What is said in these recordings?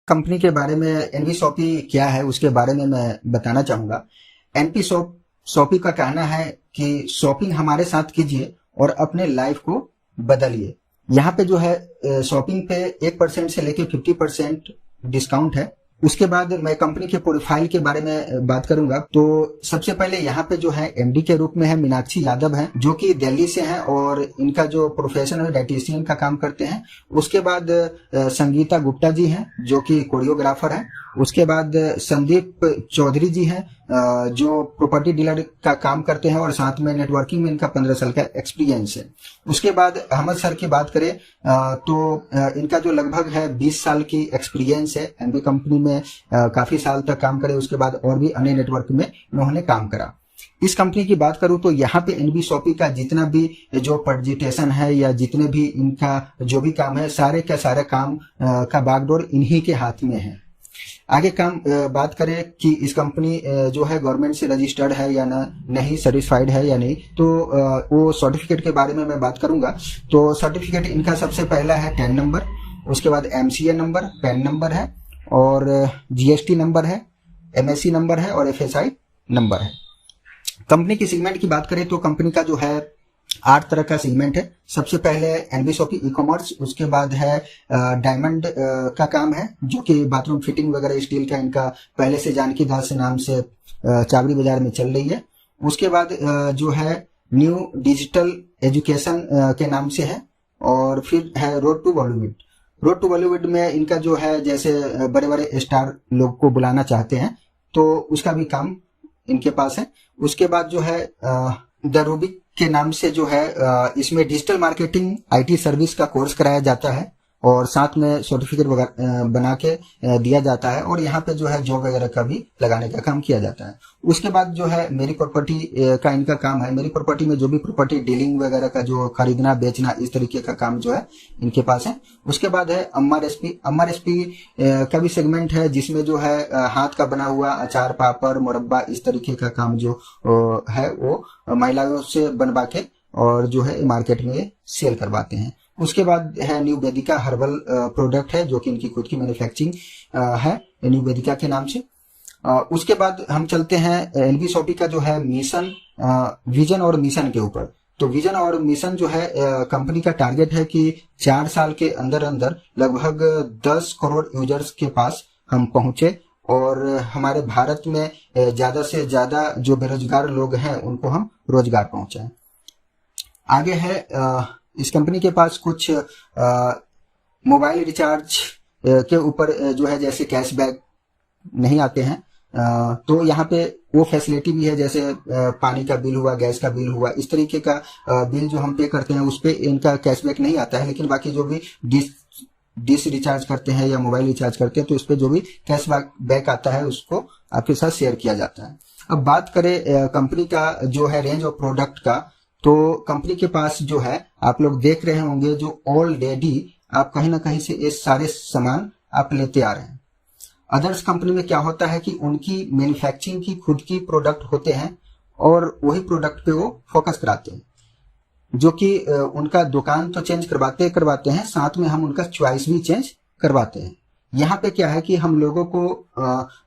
Company के बारे में एनवी शॉपी क्या है उसके बारे में मैं बताना चाहूंगा। एनपी शॉपी का कहना है कि शॉपिंग हमारे साथ कीजिए और अपने लाइफ को बदलिए। यहाँ पे जो है शॉपिंग पे 1% से लेके 50% डिस्काउंट है। उसके बाद मैं कंपनी के प्रोफाइल के बारे में बात करूंगा। तो सबसे पहले यहाँ पे जो है एमडी के रूप में है मीनाक्षी यादव है, जो कि दिल्ली से हैं और इनका जो प्रोफेशन है डाइटिशियन का काम करते हैं। उसके बाद संगीता गुप्ता जी हैं, जो कि कोरियोग्राफर हैं। उसके बाद संदीप चौधरी जी हैं, जो प्रॉपर्टी डीलर का काम करते हैं और साथ में नेटवर्किंग में इनका 15 साल का एक्सपीरियंस है। उसके बाद अहमद सर की बात करें तो इनका जो लगभग है 20 साल की एक्सपीरियंस है। एनबी कंपनी में काफी साल तक काम करे, उसके बाद और भी अन्य नेटवर्क में इन्होंने काम करा। इस कंपनी की बात करूं तो यहाँ पे एनबी शॉपी का जितना भी जो प्रेजेंटेशन है या जितने भी इनका जो भी काम है, सारे का सारा काम का बागडोर इन्हीं के हाथ में है। आगे काम बात करें कि इस कंपनी जो है गवर्नमेंट से रजिस्टर्ड है या नहीं, सर्टिफाइड है या नहीं, तो वो सर्टिफिकेट के बारे में मैं बात करूंगा। तो सर्टिफिकेट इनका सबसे पहला है 10 नंबर, उसके बाद एमसीए नंबर, पैन नंबर है और जीएसटी नंबर है, एमएससी नंबर है और एफएसआई नंबर है। कंपनी की सेगमेंट की बात करें तो कंपनी का जो है 8 तरह का सेगमेंट है। सबसे पहले एनबी शॉपी ई कॉमर्स, उसके बाद है डायमंड का काम है, जो कि बाथरूम फिटिंग वगैरह स्टील का इनका पहले से जानकी दास नाम से चावड़ी बाजार में चल रही है। उसके बाद जो है न्यू डिजिटल एजुकेशन के नाम से है और फिर है road to Bollywood. Road to Bollywood में इनका जो है जैसे बड़े बड़े स्टार लोग को बुलाना चाहते हैं तो उसका भी काम इनके पास है। उसके बाद जो है द रूबिक के नाम से जो है इसमें डिजिटल मार्केटिंग आईटी सर्विस का कोर्स कराया जाता है और साथ में सर्टिफिकेट बना के दिया जाता है और यहाँ पे जो है जॉब वगैरह का भी लगाने का काम किया जाता है। उसके बाद जो है मेरी प्रॉपर्टी का इनका काम है। मेरी प्रॉपर्टी में जो भी प्रॉपर्टी डीलिंग वगैरह का जो खरीदना बेचना इस तरीके का काम जो है इनके पास है। उसके बाद है अम्मा रेसिपी का भी सेगमेंट है, जिसमें जो है हाथ का बना हुआ अचार पापड़ मुरब्बा इस तरीके का काम जो है वो महिलाओं से बनवा के और जो है मार्केट में सेल करवाते हैं। उसके बाद है न्यू वेदिका हर्बल प्रोडक्ट है, जो कि इनकी खुद की मैन्युफैक्चरिंग है न्यू वेदिका के नाम से। उसके बाद हम चलते हैं एनबी शॉपी का जो है मिशन, विजन और मिशन के ऊपर। तो विजन और मिशन जो है कंपनी का टारगेट है कि 4 साल के अंदर अंदर लगभग 10 करोड़ यूजर्स के पास हम पहुंचे और हमारे भारत में ज्यादा से ज्यादा जो बेरोजगार लोग हैं उनको हम रोजगार पहुंचाएं। आगे है इस कंपनी के पास कुछ मोबाइल रिचार्ज के ऊपर जो है जैसे कैशबैक नहीं आते हैं, तो यहाँ पे वो फैसिलिटी भी है, जैसे पानी का बिल हुआ, गैस का बिल हुआ, इस तरीके का बिल जो हम पे करते हैं उस पे इनका कैशबैक नहीं आता है। लेकिन बाकी जो भी डिश रिचार्ज करते हैं या मोबाइल रिचार्ज करते हैं तो उस पे जो भी कैशबैक आता है उसको आपके साथ शेयर किया जाता है। अब बात करें कंपनी का जो है रेंज ऑफ प्रोडक्ट का, तो कंपनी के पास जो है आप लोग देख रहे होंगे जो ऑलरेडी आप कहीं ना कहीं से ये सारे सामान आप लेते आ रहे हैं। अदर्स कंपनी में क्या होता है कि उनकी मैन्युफैक्चरिंग की खुद की प्रोडक्ट होते हैं और वही प्रोडक्ट पे वो फोकस कराते हैं, जो कि उनका दुकान तो चेंज करवाते हैं, साथ में हम उनका चॉइस भी चेंज करवाते हैं। यहाँ पे क्या है कि हम लोगों को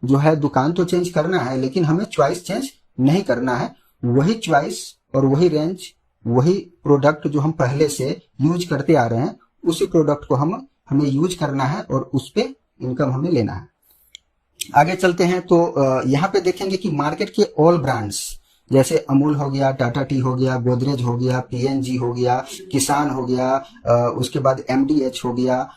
जो है दुकान तो चेंज करना है लेकिन हमें चॉइस चेंज नहीं करना है। वही चॉइस और वही रेंज, वही प्रोडक्ट जो हम पहले से यूज करते आ रहे हैं उसी प्रोडक्ट को हमें यूज करना है और उस पे इनकम हमें लेना है। आगे चलते हैं तो यहाँ पे देखेंगे कि मार्केट के ऑल ब्रांड्स जैसे अमूल हो गया, टाटा टी हो गया, गोदरेज हो गया, पीएनजी हो गया, किसान हो गया, उसके बाद एमडीएच हो गया,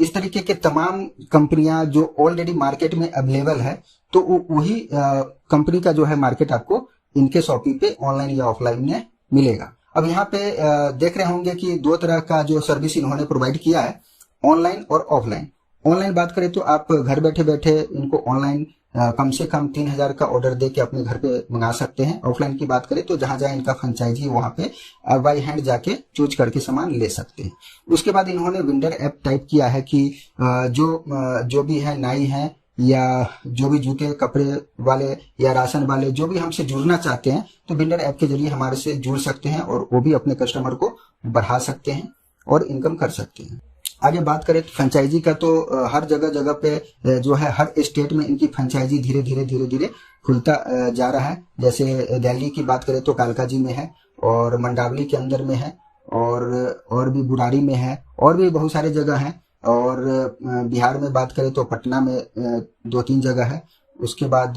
इस तरीके के तमाम कंपनियां जो ऑलरेडी मार्केट में अवेलेबल है, तो वही कंपनी का जो है मार्केट आपको इनके शॉपी पे ऑनलाइन या ऑफलाइन में मिलेगा। अब यहाँ पे देख रहे होंगे कि 2 तरह का जो सर्विस इन्होंने प्रोवाइड किया है, ऑनलाइन और ऑफलाइन। ऑनलाइन बात करें तो आप घर बैठे बैठे इनको ऑनलाइन कम से कम 3000 का ऑर्डर दे के अपने घर पे मंगा सकते हैं। ऑफलाइन की बात करें तो जहां जहां इनका फ्रेंचाइजी है वहां पे बाई हैंड जाके चूज करके सामान ले सकते हैं। उसके बाद इन्होंने विंडर ऐप टाइप किया है कि जो भी है नाई है या जो भी जूते कपड़े वाले या राशन वाले जो भी हमसे जुड़ना चाहते हैं तो विंडर ऐप के जरिए हमारे से जुड़ सकते हैं और वो भी अपने कस्टमर को बढ़ा सकते हैं और इनकम कर सकते हैं। आगे बात करें तो फ्रेंचाइजी का, तो हर जगह जगह पे जो है हर स्टेट में इनकी फ्रेंचाइजी धीरे धीरे खुलता जा रहा है। जैसे दिल्ली की बात करें तो कालकाजी में है, और मंडावली के अंदर में है, और भी बुराड़ी में है, और भी बहुत सारे जगह हैं। और बिहार में बात करें तो पटना में 2-3 जगह है। उसके बाद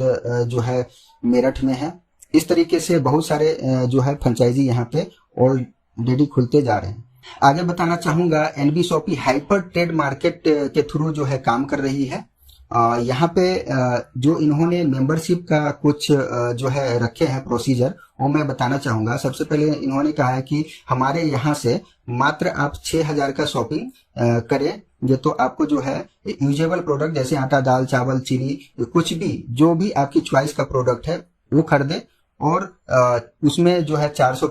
जो है मेरठ में है। इस तरीके से बहुत सारे जो है फ्रेंचाइजी यहाँ पे ऑलरेडी खुलते जा रहे हैं। आगे बताना चाहूंगा, NB shoppy hyper trade market के थ्रू जो है काम कर रही है। यहाँ पे जो इन्होंने मेंबरशिप का कुछ जो है रखे हैं प्रोसीजर, वो मैं बताना चाहूंगा। सबसे पहले इन्होंने कहा है कि हमारे यहाँ से मात्र आप 6,000 का शॉपिंग करें, ये तो आपको जो है यूजेबल प्रोडक्ट जैसे आटा, दाल, चावल, चीनी, कुछ भी जो भी आपकी चॉइस का प्रोडक्ट है वो खरीदे। और उसमें जो है 400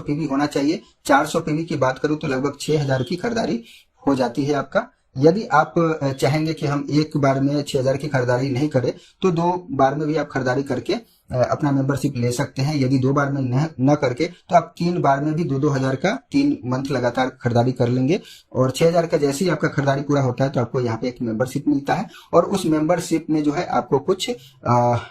पीवी होना चाहिए। 400 पीवी की बात करूं तो लगभग 6,000 की खरीदारी हो जाती है आपका। यदि आप चाहेंगे कि हम एक बार में 6,000 की खरीदारी नहीं करें, तो 2 बार में भी आप खरीदारी करके अपना मेंबरशिप ले सकते हैं। यदि 2 बार में न करके तो आप 3 बार में भी 2-2 हजार का 3 मंथ लगातार खरीदारी कर लेंगे। और 6,000 का जैसे ही आपका खरीदारी पूरा होता है तो आपको यहाँ पे एक मेंबरशिप मिलता है, और उस मेंबरशिप में जो है आपको कुछ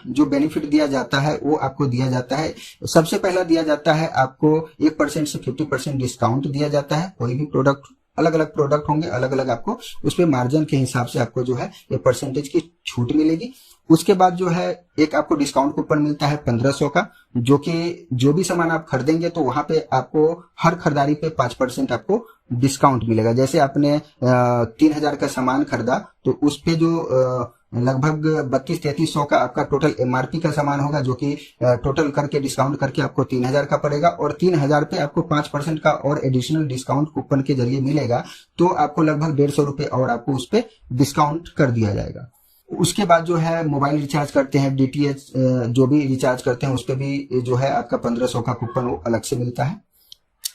जो बेनिफिट दिया जाता है वो आपको दिया जाता है। सबसे पहला दिया जाता है आपको 1% से 50% डिस्काउंट दिया जाता है। कोई भी प्रोडक्ट, अलग अलग प्रोडक्ट होंगे, अलग अलग आपको उस पे मार्जिन के हिसाब से आपको जो है ये परसेंटेज की छूट मिलेगी। उसके बाद जो है एक आपको डिस्काउंट कूपन मिलता है 1500 का, जो कि जो भी सामान आप खरीदेंगे तो वहां पे आपको हर खरीदारी पे 5% आपको डिस्काउंट मिलेगा। जैसे आपने 3,000 का सामान खरीदा तो उस पे जो लगभग 32-3300 का आपका टोटल एमआरपी का सामान होगा, जो कि टोटल करके डिस्काउंट करके आपको 3,000 का पड़ेगा। और 3,000 पे आपको 5% का और एडिशनल डिस्काउंट कूपन के जरिए मिलेगा, तो आपको लगभग 150 रुपए और आपको उस पे डिस्काउंट कर दिया जाएगा। उसके बाद जो है मोबाइल रिचार्ज करते हैं, डीटीएच जो भी रिचार्ज करते हैं उस पे भी जो है आपका 1,500 का कूपन वो अलग से मिलता है।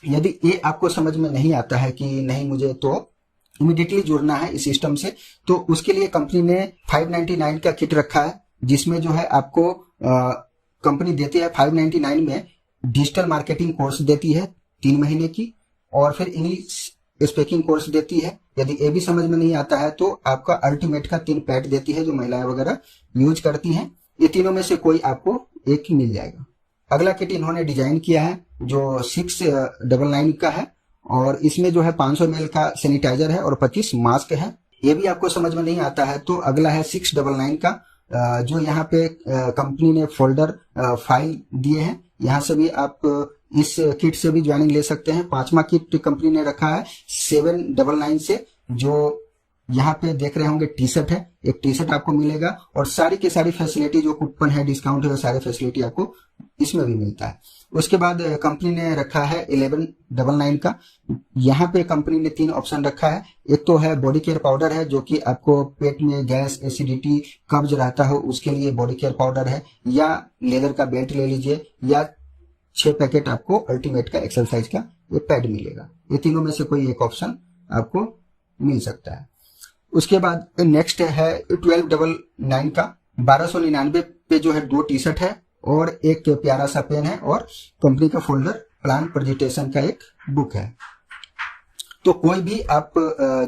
यदि ये आपको समझ में नहीं आता है कि नहीं मुझे तो इमीडिएटली जुड़ना है इस सिस्टम से, तो उसके लिए कंपनी ने 599 का किट रखा है, जिसमें जो है आपको कंपनी देती है 599 में डिजिटल मार्केटिंग कोर्स देती है 3 महीने की, और फिर इंग्लिश स्पीकिंग कोर्स देती है। यदि ये भी समझ में नहीं आता है तो आपका अल्टीमेट का 3 पैड देती है, जो महिलाएं वगैरह यूज करती हैं। ये तीनों में से कोई आपको एक ही मिल जाएगा। अगला किट इन्होंने डिजाइन किया है जो 699 का है, और इसमें जो है 500 ml का सैनिटाइजर है और 25 मास्क है। ये भी आपको समझ में नहीं आता है तो अगला है 699 का, जो यहाँ पे कंपनी ने फोल्डर फाइल दिए हैं। यहाँ से भी आप इस किट से भी ज्वाइनिंग ले सकते हैं। 5वां किट कंपनी ने रखा है 799 से, जो यहाँ पे देख रहे होंगे टी शर्ट है। एक टी शर्ट आपको मिलेगा, और सारी की सारी फैसिलिटी जो कूपन है, डिस्काउंट है, सारे फैसिलिटी आपको इसमें भी मिलता है। उसके बाद कंपनी ने रखा है 1199 का। यहाँ पे कंपनी ने 3 ऑप्शन रखा है। एक तो है बॉडी केयर पाउडर है, जो कि आपको पेट में गैस, एसिडिटी, कब्ज रहता हो उसके लिए बॉडी केयर पाउडर है, या लेदर का बेल्ट ले लीजिए, या 6 पैकेट आपको अल्टीमेट का एक्सरसाइज का ये पैड मिलेगा। ये तीनों में से कोई एक ऑप्शन आपको मिल सकता है। उसके बाद नेक्स्ट है 1299 का। 1299 पे जो है 2 टी शर्ट है और एक प्यारा सा पेन है, और कंपनी का फोल्डर प्लान प्रेजेंटेशन का एक बुक है। तो कोई भी आप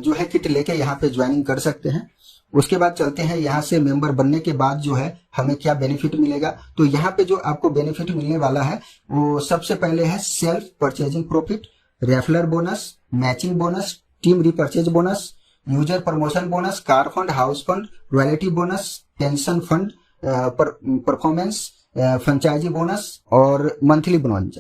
जो है किट लेके यहाँ पे ज्वाइनिंग कर सकते हैं। उसके बाद चलते हैं यहाँ से मेंबर बनने के बाद जो है हमें क्या बेनिफिट मिलेगा। तो यहाँ पे जो आपको बेनिफिट मिलने वाला है वो सबसे पहले है self purchasing profit, referral bonus, matching bonus, team repurchase bonus, user promotion bonus, car fund, house fund, royalty bonus, pension fund, performance, franchise bonus और मंथली बोनस।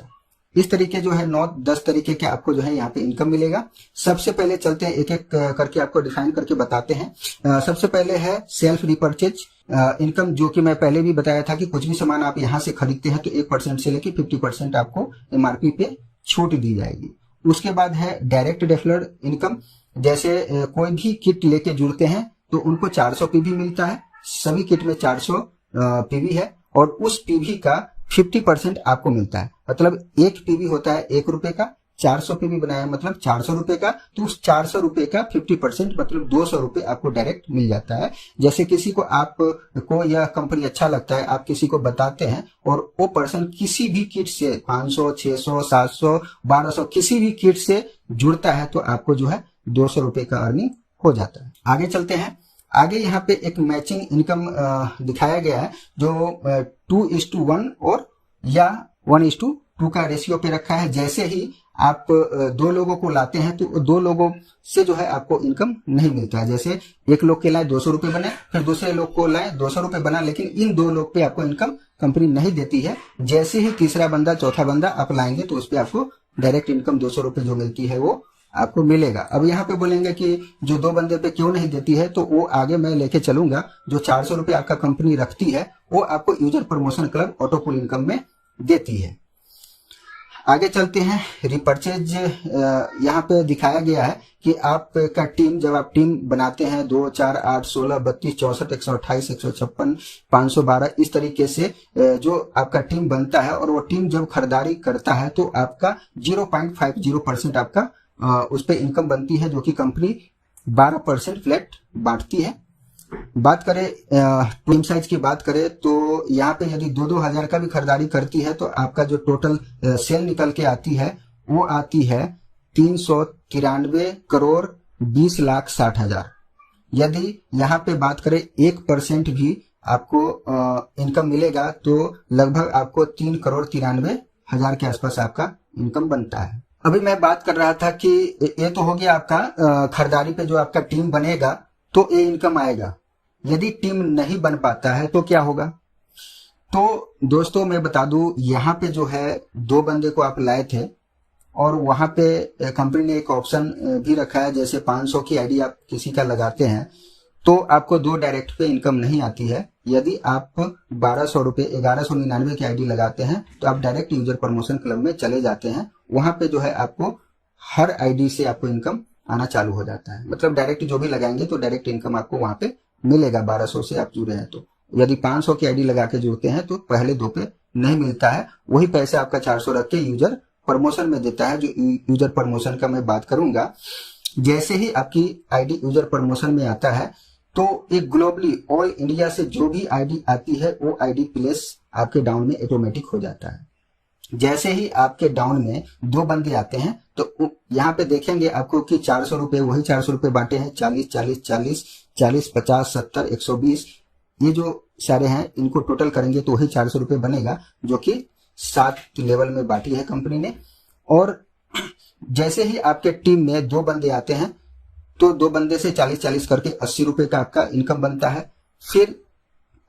इस तरीके जो है 9-10 तरीके के आपको जो है यहाँ पे इनकम मिलेगा। सबसे पहले चलते हैं एक एक करके आपको डिफाइन करके बताते हैं। सबसे पहले है सेल्फ रिपर्चेज इनकम, जो कि मैं पहले भी बताया था कि कुछ भी सामान आप यहाँ से खरीदते हैं तो 1% से लेके 50% आपको एमआरपी पे छूट दी जाएगी। उसके बाद है डायरेक्ट रेफरल इनकम, जैसे कोई भी किट लेके जुड़ते हैं तो उनको 400 पीवी मिलता है। सभी किट में 400 पीवी है, और उस पीवी का 50% आपको मिलता है। मतलब एक पीवी होता है 1 रुपए का, 400 पीवी बनाया मतलब 400 रुपए का, तो उस 400 रुपए का 50% मतलब 200 रुपए आपको डायरेक्ट मिल जाता है। जैसे किसी को आपको यह कंपनी अच्छा लगता है, आप किसी को बताते हैं और वो पर्सन किसी भी किट से 500, 600, 700, 1200 किसी भी किट से जुड़ता है तो आपको जो है 200 रुपए का अर्निंग हो जाता है। आगे चलते हैं। आगे यहाँ पे एक मैचिंग इनकम दिखाया गया है जो 2:1 और या 1:2 का रेशियो पे रखा है। जैसे ही आप दो लोगों को लाते हैं तो दो लोगों से जो है आपको इनकम नहीं मिलता है। जैसे एक लोग के लाए 200 रुपए बने, फिर दूसरे लोग को लाए 200 रुपए बना, लेकिन इन दो लोग पे आपको इनकम कंपनी नहीं देती है। जैसे ही तीसरा बंदा चौथा बंदा आप लाएंगे तो उस पर आपको डायरेक्ट इनकम 200 रुपए जो मिलती है वो आपको मिलेगा। अब यहाँ पे बोलेंगे कि जो दो बंदे पे क्यों नहीं देती है, तो वो आगे मैं लेके चलूंगा। जो 400 रुपए आपका कंपनी रखती है वो आपको यूजर प्रमोशन क्लब ऑटो पुल इनकम में देती है। आगे चलते हैं। रिपर्चेज यहाँ पे दिखाया गया है कि आपका टीम, जब आप टीम बनाते हैं 2, 4, 8, 16, 32, 64, 128, 156, 512 इस तरीके से जो आपका टीम बनता है और वो टीम जब खरीदारी करता है तो आपका 0.50% आपका उस पर इनकम बनती है, जो कि कंपनी 12% फ्लैट बांटती है। बात करें टीम साइज की बात करें तो यहाँ पे यदि 2-2 हजार का भी खरीदारी करती है तो आपका जो टोटल सेल निकल के आती है वो आती है 393 करोड़ 20 लाख 60 हजार। यदि यहाँ पे बात करें 1% भी आपको इनकम मिलेगा तो लगभग आपको 3 करोड़ 93 हजार के आसपास आपका इनकम बनता है। अभी मैं बात कर रहा था कि ये तो हो गया आपका खरीदारी पे जो आपका टीम बनेगा तो ये इनकम आएगा। यदि टीम नहीं बन पाता है तो क्या होगा? तो दोस्तों मैं बता दूं, यहाँ पे जो है दो बंदे को आप लाए थे और वहां पे कंपनी ने एक ऑप्शन भी रखा है, जैसे 500 की आईडी आप किसी का लगाते हैं तो आपको 2 डायरेक्ट पे इनकम नहीं आती है। यदि आप 1200 रुपए 1199 की आईडी लगाते हैं तो आप डायरेक्ट यूजर प्रमोशन क्लब में चले जाते हैं। वहां पे जो है आपको हर आईडी से आपको इनकम आना चालू हो जाता है। मतलब डायरेक्ट जो भी लगाएंगे तो डायरेक्ट इनकम आपको वहां पे मिलेगा। 1200 से आप जुड़े हैं तो यदि 500 की आईडी लगा के जुड़ते हैं तो पहले 2 पे नहीं मिलता है। वही पैसा आपका 400 रख के यूजर प्रमोशन में देता है। जो यूजर प्रमोशन का मैं बात करूंगा, जैसे ही आपकी आईडी यूजर प्रमोशन में आता है तो एक ग्लोबली ऑल इंडिया से जो भी आईडी आती है वो आईडी प्लेस आपके डाउन में ऑटोमेटिक हो जाता है। जैसे ही आपके डाउन में 2 बंदे आते हैं तो यहाँ पे देखेंगे आपको कि 400 रुपए, वही 400 रुपए बांटे हैं 40, 40, 40, 40, 50, 70, 120, ये जो सारे हैं इनको टोटल करेंगे तो वही 400 रुपए बनेगा, जो कि 7 लेवल में बांटी है कंपनी ने। और जैसे ही आपके टीम में 2 बंदे आते हैं तो 2 बंदे से 40-40 करके 80 रुपए का आपका इनकम बनता है। फिर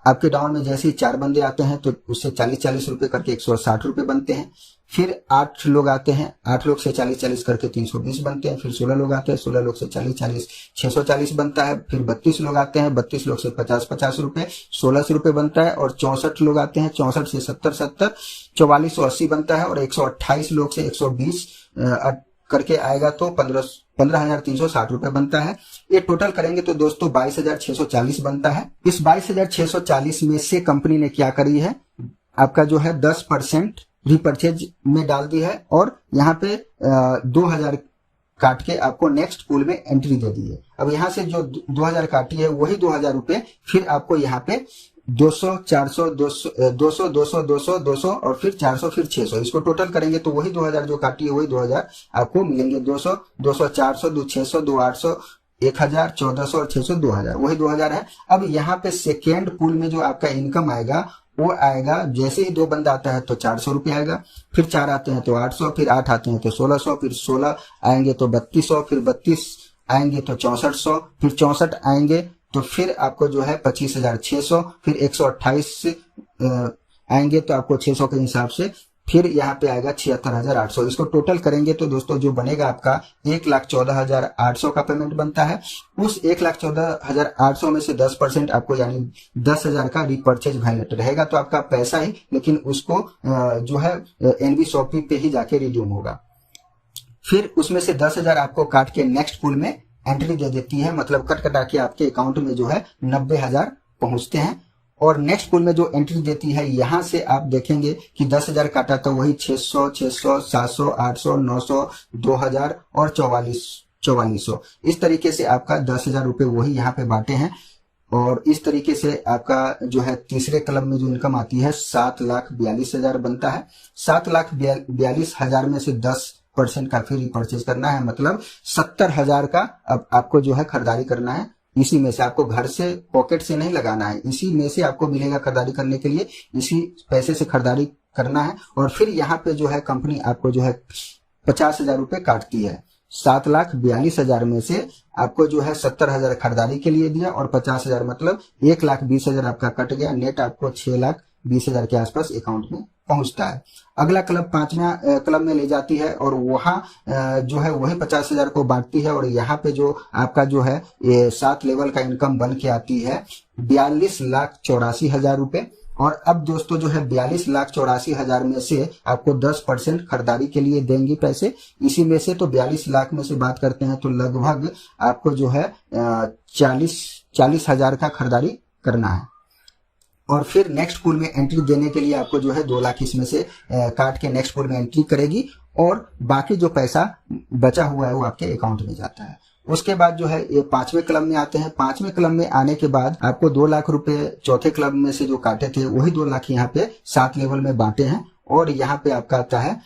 आपके डाउन में जैसे ही 4 बंदे आते हैं तो उससे 40-40 रुपए करके 160 रुपए बनते हैं। फिर 8 लोग आते हैं, 8 लोग से 40-40 करके 320 बनते हैं। फिर 16 लोग आते हैं, 16 लोग से 40-40 640 बनता है। फिर 32 लोग आते हैं, 32 लोग से 50-50 रुपए 1600 रुपए बनता है। और 64 लोग आते हैं, 64 से 70-70 4480 बनता है। और 128 लोग से 120 करके आएगा तो 15,360 रुपए बनता है। ये टोटल करेंगे तो दोस्तों 22,640 बनता है। इस 22,640 में से कंपनी ने क्या करी है, आपका जो है 10% रिपर्चेज में डाल दी है और यहाँ पे 2,000 काट के आपको नेक्स्ट पूल में एंट्री दे दी है। अब यहाँ से जो 2,000 काटी है वही 2,000 रुपए फिर आपको यहाँ पे 200, 400, 200, 200, 200, 200, 200 और फिर 400, फिर 600, इसको टोटल करेंगे तो वही 2,000 जो काटी है वही 2,000 आपको मिलेंगे। 200, 200, 400, 2, 600, 2, 800, 1,000, 1,400 और 600, 2,000, वही 2,000 है। अब यहाँ पे सेकेंड पूल में जो आपका इनकम आएगा वो आएगा, जैसे ही 2 बंदा आता है तो 400 रुपये आएगा, फिर 4 आते हैं तो 800, फिर 8 आते हैं तो 1600, फिर 16 आएंगे तो 3200, फिर 32 आएंगे तो 6400, फिर 64 आएंगे तो फिर आपको जो है 25,600, फिर 128 आएंगे तो आपको 600 के हिसाब से फिर यहाँ पे आएगा 76,800। इसको टोटल करेंगे तो दोस्तों जो बनेगा आपका 1,14,800 का पेमेंट बनता है। उस 1,14,800 में से 10% आपको यानी 10,000 का रिपर्चेज वैल्यू रहेगा तो आपका पैसा ही, लेकिन उसको जो है एनबी शॉपी पे ही जाके रिड्यूम होगा। फिर उसमें से 10,000 आपको काट के नेक्स्ट पूल में एंट्री दे देती है, मतलब कट कटा के आपके अकाउंट में जो है 90,000 पहुंचते हैं। और नेक्स्ट पूल में जो एंट्री देती है यहां से आप देखेंगे कि 10,000 काटा तो वही 600, 600, 700, 800, 900, 2,000 और 4400। इस तरीके से आपका 10,000 रुपए वही यहाँ पे बांटे हैं। और इस तरीके से आपका जो है तीसरे क्लब में जो इनकम आती है 7,42,000 बनता है। 7,42,000 में से 10 10% का फिर रिपर्चेज करना है, मतलब 70,000 का अब आपको जो है खरीदारी करना है। इसी में से आपको घर से पॉकेट से नहीं लगाना है, इसी में से आपको मिलेगा खरीदारी करने के लिए, इसी पैसे से खरीदारी करना है। और फिर यहाँ पे जो है कंपनी आपको जो है 50,000 रुपये काटती है। 7,42,000 में से आपको जो है 70,000 खरीदारी के लिए दिया और 50,000 मतलब 1,20,000 आपका कट गया। नेट आपको 6,20,000 के आसपास अकाउंट में पहुंचता है। अगला क्लब 5वां क्लब में ले जाती है और वहां जो है वही 50,000 को बांटती है। और यहाँ पे जो आपका जो है ये 7 लेवल का इनकम बन के आती है 42,84,000 रुपए। और अब दोस्तों जो है 42,84,000 में से आपको 10% खरीदारी के लिए देंगी पैसे। इसी में से तो 42 लाख में से बात करते हैं तो लगभग आपको जो है 40,000 का खरीदारी करना है। और फिर नेक्स्ट पूल में एंट्री देने के लिए आपको जो है 2 लाख इसमें से काट के नेक्स्ट पूल में एंट्री करेगी और बाकी जो पैसा बचा हुआ है वो आपके अकाउंट में जाता है। उसके बाद जो है ये 5वें क्लब में आते हैं। 5वें क्लब में आने के बाद आपको 2 लाख रुपए चौथे क्लब में से जो काटे थे वही 2 लाख यहाँ पे 7 लेवल में बांटे हैं। और यहाँ पे आपका आता है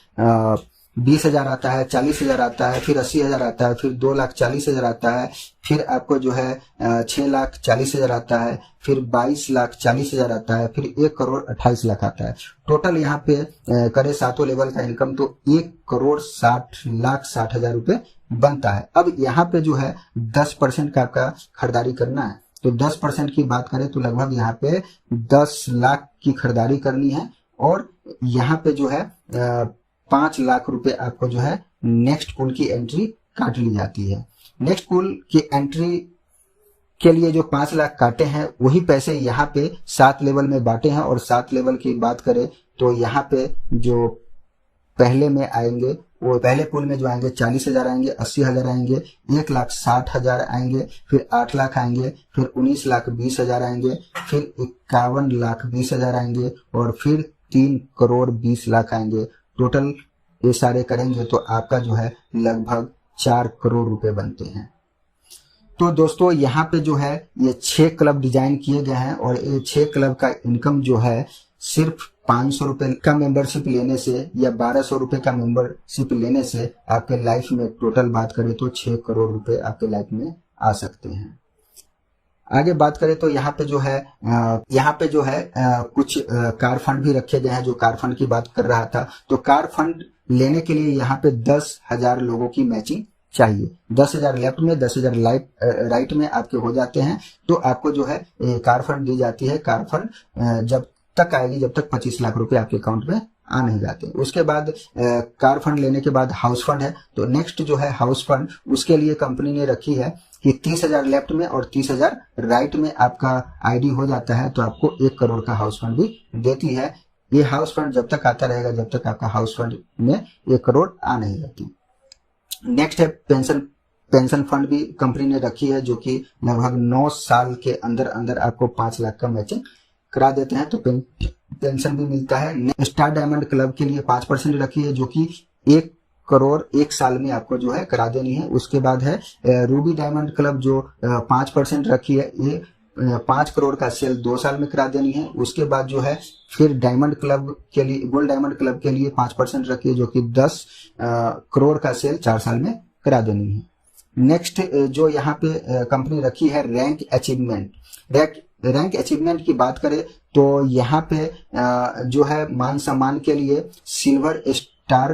20,000 आता है, 40,000 आता है, फिर 80,000 आता है, फिर 2,40,000 आता है, फिर आपको जो है 6,40,000 आता है, फिर 22,40,000 आता है, फिर 1,28,00,000 आता है। टोटल यहाँ पे करे 7 लेवल का इनकम तो 1,60,60,000 रुपए बनता है। अब यहाँ पे जो है 10% का आपका खरीदारी करना है। तो 10% की बात करें तो लगभग यहाँ पे 10 लाख की खरीदारी करनी है। और यहाँ पे जो है 5 लाख रुपए आपको जो है नेक्स्ट पूल की एंट्री काट ली जाती है। नेक्स्ट पूल की एंट्री के लिए जो 5 लाख काटे हैं वही पैसे यहाँ पे 7 लेवल में बांटे हैं। और 7 लेवल की बात करें तो यहाँ पे जो पहले में आएंगे वो पहले पूल में जो आएंगे 40,000 आएंगे, 80,000 आएंगे, 1,60,000 आएंगे, फिर 8 लाख आएंगे, फिर 19,20,000 आएंगे, फिर 51,20,000 आएंगे और फिर 3,20,00,000 आएंगे। टोटल ये सारे करेंगे तो आपका जो है लगभग 4 करोड़ रुपए बनते हैं। तो दोस्तों यहाँ पे जो है ये 6 क्लब डिजाइन किए गए हैं और ये 6 क्लब का इनकम जो है सिर्फ 500 रुपए का मेंबरशिप लेने से या 1,200 रुपए का मेंबरशिप लेने से आपके लाइफ में टोटल बात करें तो 6 करोड़ रुपए आपके लाइफ में आ सकते हैं। आगे बात करें तो यहाँ पे जो है कुछ कार फंड भी रखे गए हैं। जो कार फंड की बात कर रहा था तो कार फंड लेने के लिए यहाँ पे 10,000 लोगों की मैचिंग चाहिए। 10,000 लेफ्ट में, 10,000 राइट में आपके हो जाते हैं तो आपको जो है कार फंड दी जाती है। कार फंड जब तक आएगी जब तक 25 लाख रुपए आपके अकाउंट में आ नहीं जाते। उसके बाद कार फंड लेने के बाद हाउस फंड है। तो नेक्स्ट जो है हाउस फंड, उसके लिए कंपनी ने रखी है कि 30,000 लेफ्ट में और 30,000 राइट में आपका आईडी हो जाता है तो आपको 1 करोड़ का हाउस फंड भी देती है। ये हाउस फंड जब तक आता रहेगा जब तक आपका हाउस फंड में 1 करोड़ आ नहीं जाती। नेक्स्ट है पेंशन फंड भी कंपनी ने रखी है जो कि लगभग 9 साल के अंदर अंदर आपको 5 लाख का मैचिंग करा देते हैं तो पेंशन भी मिलता है। स्टार डायमंड क्लब के लिए 5% रखी है जो कि 1 करोड़ 1 साल में आपको जो है करा देनी है। उसके बाद है रूबी डायमंड क्लब जो 5% रखी है, ये 5 करोड़ का सेल 2 साल में करा देनी है। उसके बाद जो है फिर डायमंड क्लब के लिए, गोल्ड डायमंड क्लब के लिए 5% रखी है जो कि 10 करोड़ का सेल 4 साल में करा देनी है। नेक्स्ट जो यहाँ पे कंपनी रखी है रैंक अचीवमेंट। रैंक अचीवमेंट की बात करें तो यहाँ पे जो है मान सम्मान के लिए सिल्वर स्टार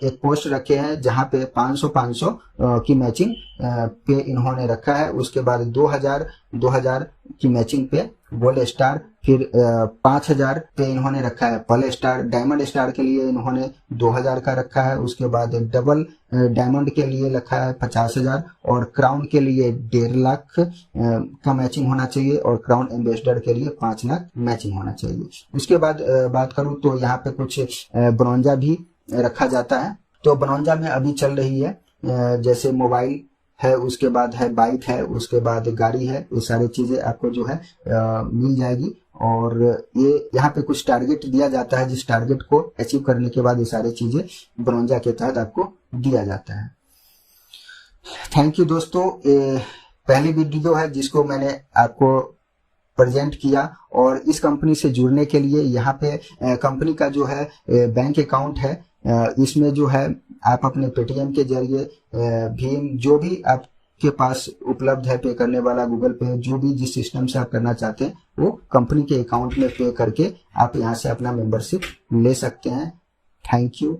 एक पोस्ट रखे हैं जहाँ पे 500 की मैचिंग पे इन्होंने रखा है। उसके बाद 2,000 की मैचिंग पे गोल्ड स्टार, फिर 5,000 पे इन्होंने रखा है पर्ल स्टार। डायमंड स्टार के लिए इन्होंने 2,000 का रखा है। उसके बाद डबल डायमंड के लिए रखा है 50,000 और क्राउन के लिए 1.5 लाख का मैचिंग होना चाहिए और क्राउन एम्बेसडर के लिए 5 लाख मैचिंग होना चाहिए। उसके बाद बात करूं तो यहाँ पे कुछ ब्रोंजा भी रखा जाता है। तो ब्रोंजा में अभी चल रही है जैसे मोबाइल है, उसके बाद है बाइक है, उसके बाद गाड़ी है, ये सारी चीजें आपको जो है मिल जाएगी। और ये यहाँ पे कुछ टारगेट दिया जाता है जिस टारगेट को अचीव करने के बाद ये सारी चीजें ब्रोंजा के तहत आपको दिया जाता है। थैंक यू दोस्तों। पहली वीडियो है जिसको मैंने आपको प्रेजेंट किया। और इस कंपनी से जुड़ने के लिए यहाँ पे कंपनी का जो है बैंक अकाउंट है, इसमें जो है आप अपने पेटीएम के जरिए भीम जो भी आपके पास उपलब्ध है पे करने वाला, गूगल पे, जो भी जिस सिस्टम से आप करना चाहते हैं वो कंपनी के अकाउंट में पे करके आप यहाँ से अपना मेंबरशिप ले सकते हैं। Thank you.